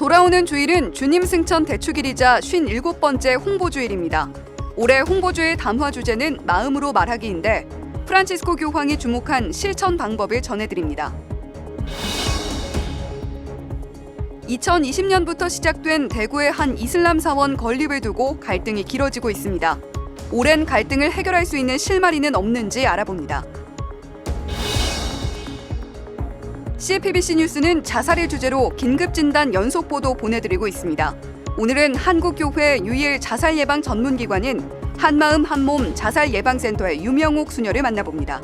돌아오는 주일은 주님 승천 대축일이자 57번째 홍보주일입니다. 올해 홍보주일 담화 주제는 마음으로 말하기인데 프란치스코 교황이 주목한 실천 방법을 전해드립니다. 2020년부터 시작된 대구의 한 이슬람 사원 건립을 두고 갈등이 길어지고 있습니다. 오랜 갈등을 해결할 수 있는 실마리는 없는지 알아봅니다. CPBC 뉴스는 자살을 주제로 긴급진단 연속보도 보내드리고 있습니다. 오늘은 한국교회 유일 자살예방 전문기관인 한마음 한몸 자살예방센터의 유명옥 수녀를 만나봅니다.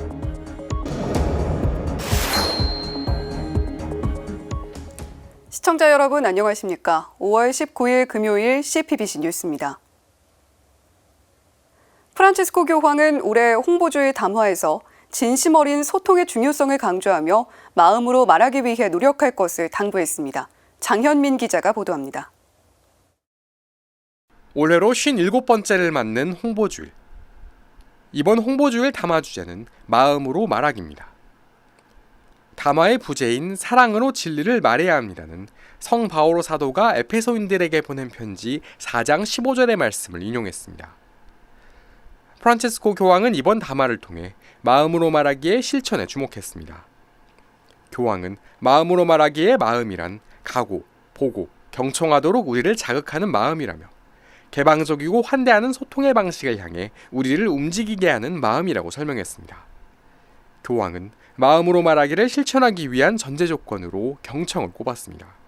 시청자 여러분 안녕하십니까? 5월 19일 금요일 CPBC 뉴스입니다. 프란치스코 교황은 올해 홍보주일 담화에서 진심 어린 소통의 중요성을 강조하며 마음으로 말하기 위해 노력할 것을 당부했습니다. 장현민 기자가 보도합니다. 올해로 57번째를 맞는 홍보주일. 이번 홍보주일 담화 주제는 마음으로 말하기입니다. 담화의 부제인 사랑으로 진리를 말해야 합니다는 성 바오로 사도가 에페소인들에게 보낸 편지 4장 15절의 말씀을 인용했습니다. 프란치스코 교황은 이번 담화를 통해 마음으로 말하기의 실천에 주목했습니다. 교황은 마음으로 말하기의 마음이란 가고, 보고, 경청하도록 우리를 자극하는 마음이라며 개방적이고 환대하는 소통의 방식을 향해 우리를 움직이게 하는 마음이라고 설명했습니다. 교황은 마음으로 말하기를 실천하기 위한 전제 조건으로 경청을 꼽았습니다.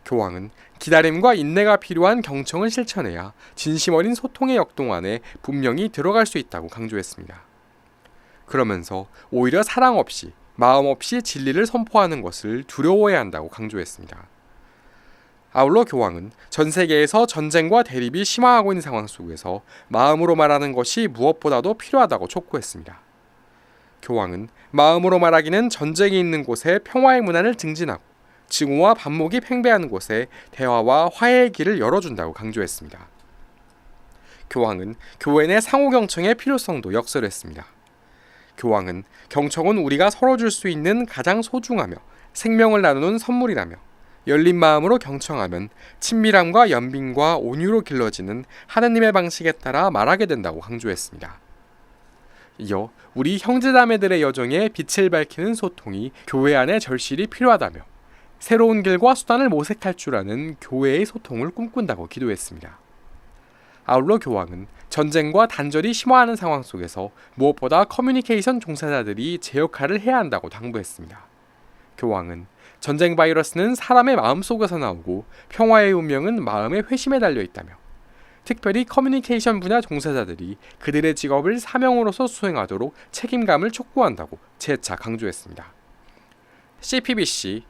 교황은 기다림과 인내가 필요한 경청을 실천해야 진심 어린 소통의 역동안에 분명히 들어갈 수 있다고 강조했습니다. 그러면서 오히려 사랑 없이, 마음 없이 진리를 선포하는 것을 두려워해야 한다고 강조했습니다. 아울러 교황은 전 세계에서 전쟁과 대립이 심화하고 있는 상황 속에서 마음으로 말하는 것이 무엇보다도 필요하다고 촉구했습니다. 교황은 마음으로 말하기는 전쟁이 있는 곳에 평화의 문화를 증진하고 증오와 반목이 팽배하는 곳에 대화와 화해의 길을 열어준다고 강조했습니다. 교황은 교회 내 상호 경청의 필요성도 역설했습니다. 교황은 경청은 우리가 서로 줄 수 있는 가장 소중하며 생명을 나누는 선물이라며 열린 마음으로 경청하면 친밀함과 연민과 온유로 길러지는 하느님의 방식에 따라 말하게 된다고 강조했습니다. 이어 우리 형제자매들의 여정에 빛을 밝히는 소통이 교회 안에 절실히 필요하다며 새로운 길과 수단을 모색할 줄 아는 교회의 소통을 꿈꾼다고 기도했습니다. 아울러 교황은 전쟁과 단절이 심화하는 상황 속에서 무엇보다 커뮤니케이션 종사자들이 제 역할을 해야 한다고 당부했습니다. 교황은 전쟁 바이러스는 사람의 마음속에서 나오고 평화의 운명은 마음의 회심에 달려있다며 특별히 커뮤니케이션 분야 종사자들이 그들의 직업을 사명으로서 수행하도록 책임감을 촉구한다고 재차 강조했습니다. CPBC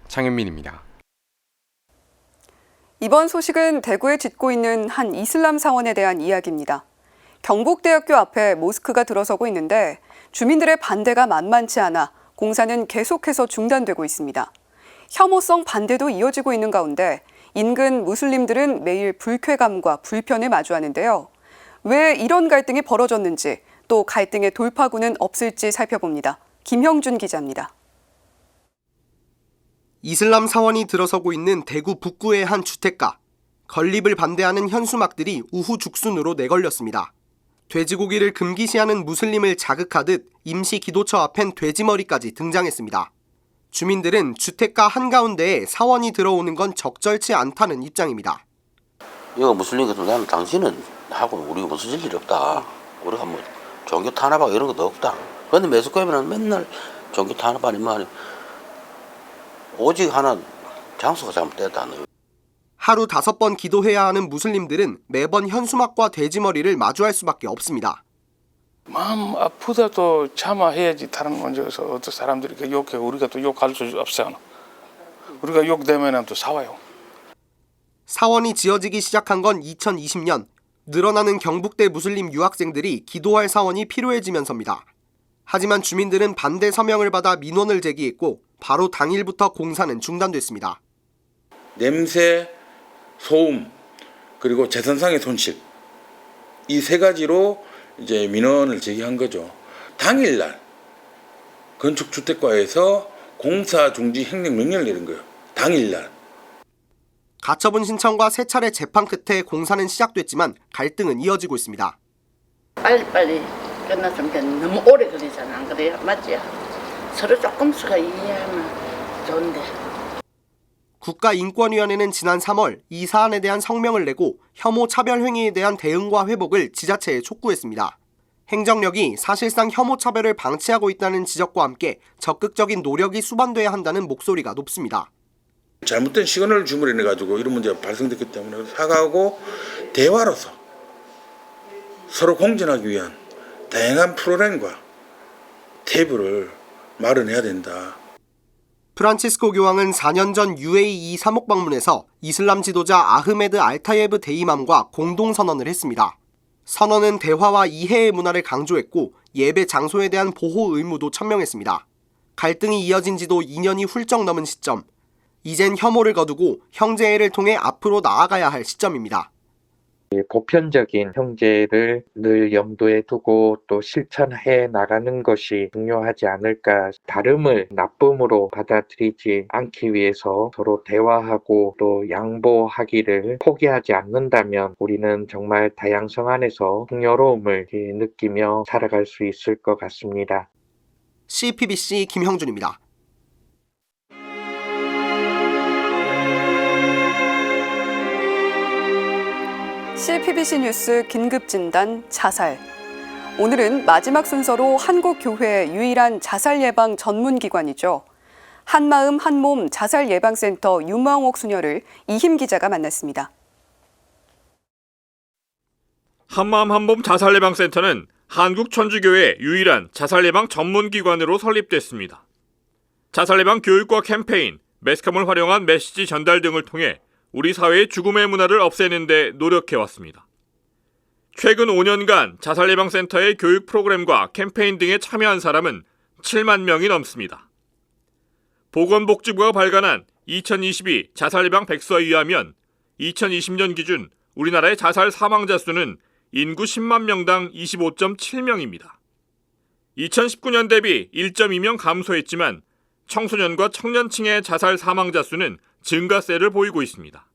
장현민입니다. 이번 소식은 대구에 짓고 있는 한 이슬람 사원에 대한 이야기입니다. 경북대학교 앞에 모스크가 들어서고 있는데 주민들의 반대가 만만치 않아 공사는 계속해서 중단되고 있습니다. 혐오성 반대도 이어지고 있는 가운데 인근 무슬림들은 매일 불쾌감과 불편을 마주하는데요. 왜 이런 갈등이 벌어졌는지 또 갈등의 돌파구는 없을지 살펴봅니다. 김형준 기자입니다. 이슬람 사원이 들어서고 있는 대구 북구의 한 주택가. 건립을 반대하는 현수막들이 우후죽순으로 내걸렸습니다. 돼지고기를 금기시하는 무슬림을 자극하듯 임시 기도처 앞엔 돼지머리까지 등장했습니다. 주민들은 주택가 한가운데에 사원이 들어오는 건 적절치 않다는 입장입니다. 이거 무슬림 같은 나는 당신은 하고 우리가 무슨 일 없다. 우리가 뭐 종교 탄압하고 이런 것도 없다. 그런데 매스컴에는 맨날 종교 탄압하니 뭐 오직 하나 장소가 잘못됐다. 하루 5번 기도해야 하는 무슬림들은 매번 현수막과 돼지머리를 마주할 수밖에 없습니다. 마음 아프다도 참아해야지 다른 문제에서 어떤 사람들이 욕해 우리가 또 욕할 수 없어요. 우리가 욕되면 또 싸워요. 사원이 지어지기 시작한 건 2020년. 늘어나는 경북대 무슬림 유학생들이 기도할 사원이 필요해지면서입니다. 하지만 주민들은 반대 서명을 받아 민원을 제기했고 바로 당일부터 공사는 중단됐습니다. 냄새, 소음, 그리고 재산상의 손실 이 3가지로 이제 민원을 제기한 거죠. 당일날 건축주택과에서 공사 중지 행령 명령을 내린 거예요. 당일날. 가처분 신청과 3차례 재판 끝에 공사는 시작됐지만 갈등은 이어지고 있습니다. 빨리 끝났으면 좋겠는데 너무 오래 걸리잖아. 안 그래요? 맞지? 서로 조금씩 이해하면 좋은데. 국가인권위원회는 지난 3월 이 사안에 대한 성명을 내고 혐오 차별 행위에 대한 대응과 회복을 지자체에 촉구했습니다. 행정력이 사실상 혐오 차별을 방치하고 있다는 지적과 함께 적극적인 노력이 수반돼야 한다는 목소리가 높습니다. 잘못된 시그널을 주물러내가지고 이런 문제가 발생됐기 때문에 사과하고 대화로서 서로 공존하기 위한 다양한 프로그램과 탭을 마련해야 된다. 프란치스코 교황은 4년 전 UAE 사목 방문에서 이슬람 지도자 아흐메드 알타예브 대이맘과 공동선언을 했습니다. 선언은 대화와 이해의 문화를 강조했고 예배 장소에 대한 보호 의무도 천명했습니다. 갈등이 이어진 지도 2년이 훌쩍 넘은 시점, 이젠 혐오를 거두고 형제애를 통해 앞으로 나아가야 할 시점입니다. 보편적인 형제를 늘 염두에 두고 또 실천해 나가는 것이 중요하지 않을까. 다름을 나쁨으로 받아들이지 않기 위해서 서로 대화하고 또 양보하기를 포기하지 않는다면 우리는 정말 다양성 안에서 풍요로움을 느끼며 살아갈 수 있을 것 같습니다. CPBC 김형준입니다. CPBC 뉴스 긴급진단 자살. 오늘은 마지막 순서로 한국 교회의 유일한 자살 예방 전문기관이죠. 한마음 한몸 자살 예방센터 윤망옥 수녀를 이힘 기자가 만났습니다. 한마음 한몸 자살 예방센터는 한국 천주교회 유일한 자살 예방 전문기관으로 설립됐습니다. 자살 예방 교육과 캠페인, 매스컴을 활용한 메시지 전달 등을 통해 우리 사회의 죽음의 문화를 없애는 데 노력해왔습니다. 최근 5년간 자살예방센터의 교육 프로그램과 캠페인 등에 참여한 사람은 7만 명이 넘습니다. 보건복지부가 발간한 2022 자살예방 백서에 의하면 2020년 기준 우리나라의 자살 사망자 수는 인구 10만 명당 25.7명입니다. 2019년 대비 1.2명 감소했지만 청소년과 청년층의 자살 사망자 수는 증가세를 보이고 있습니다.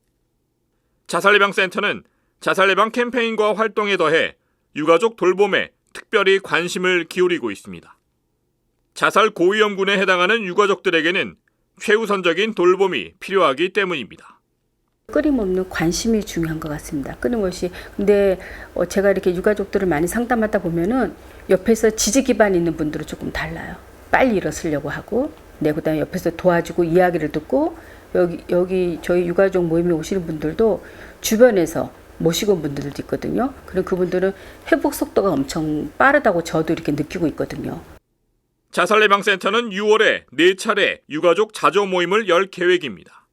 자살예방센터는 자살예방 캠페인과 활동에 더해 유가족 돌봄에 특별히 관심을 기울이고 있습니다. 자살 고위험군에 해당하는 유가족들에게는 최우선적인 돌봄이 필요하기 때문입니다. 끊임없는 관심이 중요한 것 같습니다. 끊임없이. 근데 제가 이렇게 유가족들을 많이 상담하다 보면은 옆에서 지지 기반 있는 분들은 조금 달라요. 빨리 일어서려고 하고, 그다음에 옆에서 도와주고 이야기를 듣고, 여기 저희 유가족 모임에 오시는 분들도 주변에서 모시고 온 분들도 있거든요. 그리고 그분들은 회복 속도가 엄청 빠르다고 저도 이렇게 느끼고 있거든요. 자살예방센터는 6월에 4차례 유가족 자조 모임을 열 계획입니다.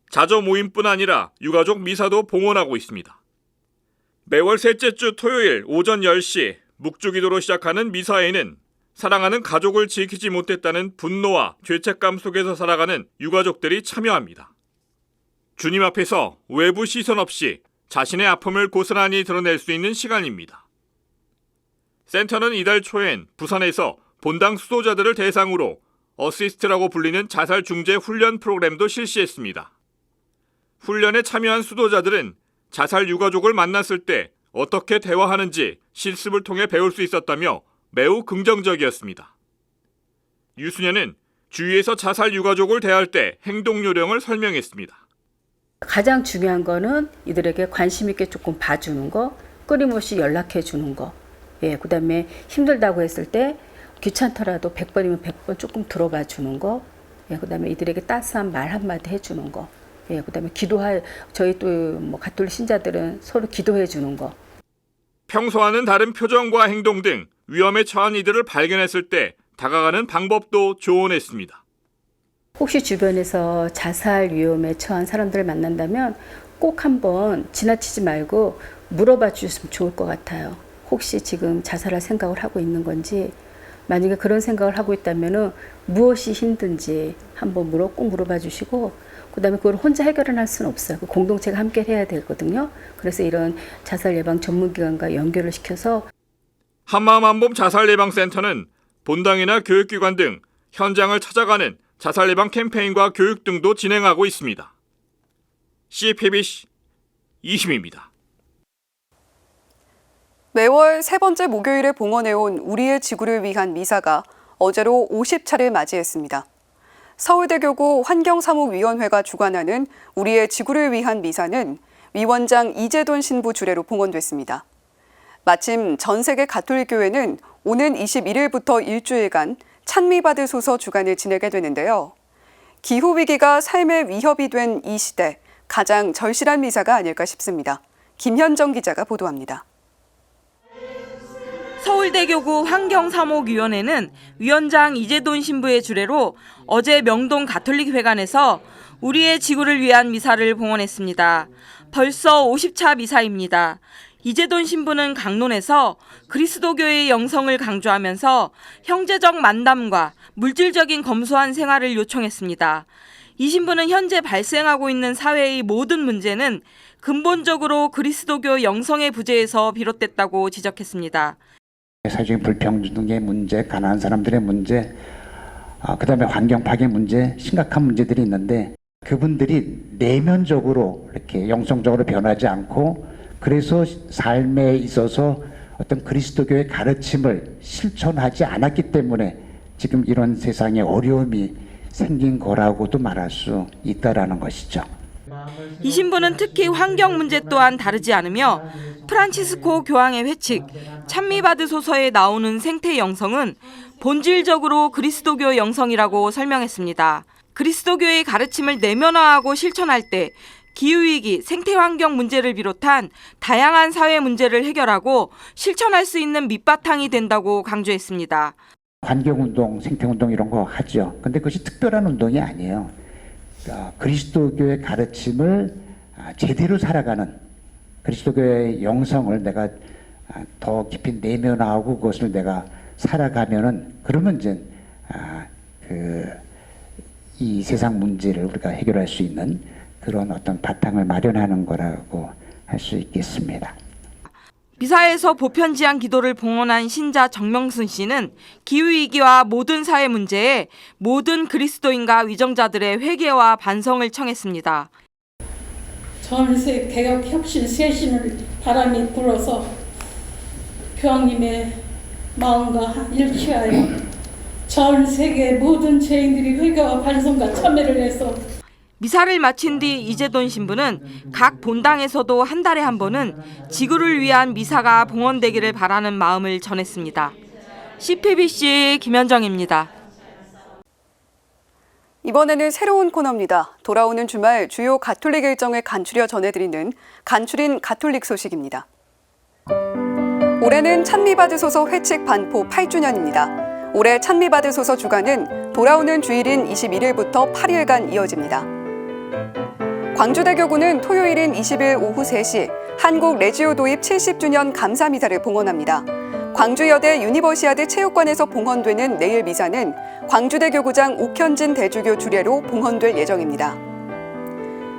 자조 모임뿐 아니라 유가족 미사도 봉헌하고 있습니다. 매월 셋째 주 토요일 오전 10시 묵주기도로 시작하는 미사에는 사랑하는 가족을 지키지 못했다는 분노와 죄책감 속에서 살아가는 유가족들이 참여합니다. 주님 앞에서 외부 시선 없이 자신의 아픔을 고스란히 드러낼 수 있는 시간입니다. 센터는 이달 초엔 부산에서 본당 수도자들을 대상으로 어시스트라고 불리는 자살 중재 훈련 프로그램도 실시했습니다. 훈련에 참여한 수도자들은 자살 유가족을 만났을 때 어떻게 대화하는지 실습을 통해 배울 수 있었다며 매우 긍정적이었습니다. 유수녀는 주위에서 자살 유가족을 대할 때 행동 요령을 설명했습니다. 가장 중요한 거는 이들에게 관심 있게 조금 봐주는 거, 끊임없이 연락해 주는 거. 그다음에 힘들다고 했을 때 귀찮더라도 100번이면 100번 조금 들어봐 주는 거. 그다음에 이들에게 따스한 말 한마디 해주는 거. 그다음에 저희 또 가톨릭 신자들은 서로 기도해 주는 거. 평소와는 다른 표정과 행동 등 위험에 처한 이들을 발견했을 때 다가가는 방법도 조언했습니다. 혹시 주변에서 자살 위험에 처한 사람들을 만난다면 꼭 한번 지나치지 말고 물어봐 주셨으면 좋을 것 같아요. 혹시 지금 자살할 생각을 하고 있는 건지, 만약에 그런 생각을 하고 있다면 무엇이 힘든지 한번 꼭 물어봐 주시고, 그다음에 그걸 혼자 해결을 할 수는 없어요. 공동체가 함께 해야 되거든요. 그래서 이런 자살 예방 전문기관과 연결을 시켜서 한마음 한몸 자살 예방센터는 본당이나 교육기관 등 현장을 찾아가는 자살 예방 캠페인과 교육 등도 진행하고 있습니다. CPBC 이심입니다. 매월 세 번째 목요일에 봉헌해온 우리의 지구를 위한 미사가 어제로 50차를 맞이했습니다. 서울대교구 환경사목위원회가 주관하는 우리의 지구를 위한 미사는 위원장 이재돈 신부 주례로 봉헌됐습니다. 마침 전 세계 가톨릭교회는 오는 21일부터 일주일간 찬미받으소서 주간을 지내게 되는데요. 기후위기가 삶의 위협이 된 이 시대 가장 절실한 미사가 아닐까 싶습니다. 김현정 기자가 보도합니다. 서울대교구 환경사목위원회는 위원장 이재돈 신부의 주례로 어제 명동 가톨릭회관에서 우리의 지구를 위한 미사를 봉헌했습니다. 벌써 50차 미사입니다. 이재돈 신부는 강론에서 그리스도교의 영성을 강조하면서 형제적 만남과 물질적인 검소한 생활을 요청했습니다. 이 신부는 현재 발생하고 있는 사회의 모든 문제는 근본적으로 그리스도교 영성의 부재에서 비롯됐다고 지적했습니다. 사회적인 불평등의 문제, 가난한 사람들의 문제, 그다음에 환경 파괴 문제, 심각한 문제들이 있는데 그분들이 내면적으로 이렇게 영성적으로 변하지 않고 그래서 삶에 있어서 어떤 그리스도교의 가르침을 실천하지 않았기 때문에 지금 이런 세상에 어려움이 생긴 거라고도 말할 수 있다라는 것이죠. 이 신부는 특히 환경 문제 또한 다르지 않으며 프란치스코 교황의 회칙 찬미받으소서에 나오는 생태 영성은 본질적으로 그리스도교 영성이라고 설명했습니다. 그리스도교의 가르침을 내면화하고 실천할 때 기후위기, 생태환경 문제를 비롯한 다양한 사회 문제를 해결하고 실천할 수 있는 밑바탕이 된다고 강조했습니다. 환경운동, 생태운동 이런 거 하죠. 근데 그것이 특별한 운동이 아니에요. 그리스도교의 가르침을 제대로 살아가는 그리스도교의 영성을 내가 더 깊이 내면화하고 그것을 내가 살아가면은 그러면 이제 이 세상 문제를 우리가 해결할 수 있는 그런 어떤 바탕을 마련하는 거라고 할 수 있겠습니다. 미사에서 보편지향 기도를 봉헌한 신자 정명순 씨는 기후위기와 모든 사회 문제에 모든 그리스도인과 위정자들의 회개와 반성을 청했습니다. 전세 개혁 혁신 쇄신을 바람이 불어서 교황님의 마음과 일치하여 전 세계 모든 죄인들이 회개와 반성과 참회를 해서 미사를 마친 뒤 이재돈 신부는 각 본당에서도 한 달에 한 번은 지구를 위한 미사가 봉헌되기를 바라는 마음을 전했습니다. CPBC 김현정입니다. 이번에는 새로운 코너입니다. 돌아오는 주말 주요 가톨릭 일정을 간추려 전해드리는 간추린 가톨릭 소식입니다. 올해는 찬미받으소서 회칙 반포 8주년입니다. 올해 찬미받으소서 주간은 돌아오는 주일인 21일부터 8일간 이어집니다. 광주대교구는 토요일인 20일 오후 3시 한국 레지오 도입 70주년 감사미사를 봉헌합니다. 광주여대 유니버시아드 체육관에서 봉헌되는 내일 미사는 광주대교구장 옥현진 대주교 주례로 봉헌될 예정입니다.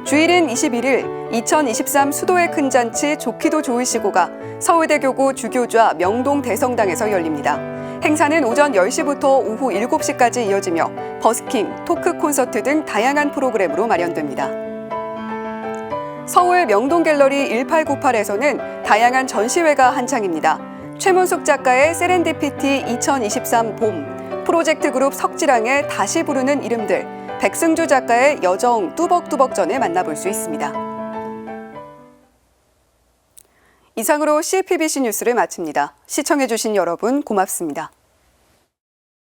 주일인 21일 2023 수도의 큰 잔치 좋기도 좋으시고가 서울대교구 주교좌 명동 대성당에서 열립니다. 행사는 오전 10시부터 오후 7시까지 이어지며 버스킹, 토크 콘서트 등 다양한 프로그램으로 마련됩니다. 서울 명동갤러리 1898에서는 다양한 전시회가 한창입니다. 최문숙 작가의 세렌디피티 2023 봄, 프로젝트 그룹 석지랑의 다시 부르는 이름들, 백승주 작가의 여정 뚜벅뚜벅전을 만나볼 수 있습니다. 이상으로 CPBC 뉴스를 마칩니다. 시청해주신 여러분 고맙습니다.